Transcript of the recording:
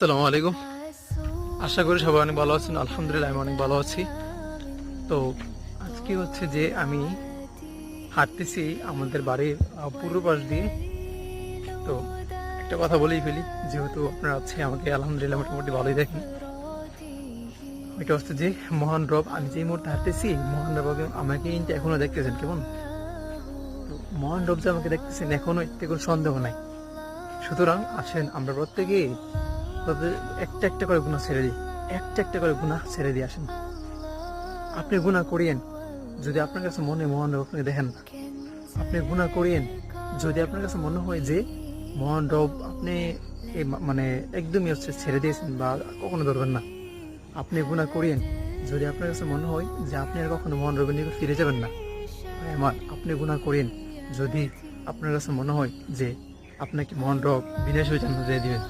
আসসালামু আলাইকুম। আশা করি সবাই অনেক ভালো আছেন। আলহামদুলিল্লাহ আমি অনেক ভালো আছি। তো আজকে হচ্ছে যে আমি হাঁটতেছি আমাদের বাড়ির পূর্ব পাশ দিয়ে। তো একটা কথা বলেই ফেলি, যেহেতু আপনারা হচ্ছে আমাকে আলহামদুলিল্লাহ মোটামুটি ভালোই দেখেন। এটা হচ্ছে যে মহান রব, আমি যেই মুহূর্তে হাঁটতেছি মহান রব আমাকে কিন্তু এখনো দেখতেছেন কেমন। তো মহান রব যে আমাকে দেখতেছেন এখনো, এতে কোনো সন্দেহ নাই। সুতরাং আসেন আমরা প্রত্যেকেই তাদের একটা একটা করে গুনাহ ছেড়ে দিই, একটা একটা করে গুনাহ ছেড়ে দিয়ে আসেন। আপনি গুনাহ করিয়েন, যদি আপনার কাছে মনে মহান রব আপনাকে দেখেন না। আপনি গুনাহ করিয়েন, যদি আপনার কাছে মনে হয় যে মহান রব আপনি মানে একদমই হচ্ছে ছেড়ে দিয়েছেন বা কখনো ধরবেন না। আপনি গুনাহ করিয়েন, যদি আপনার কাছে মনে হয় যে আপনি আর কখনো মহান রবের নিকট ফিরে যাবেন না। ভাই আমার, আপনি গুনাহ করিয়েন, যদি আপনার কাছে মনে হয় যে আপনাকে মহান রব বিনাশ হয়ে জান্নাত দিয়ে দিবেন।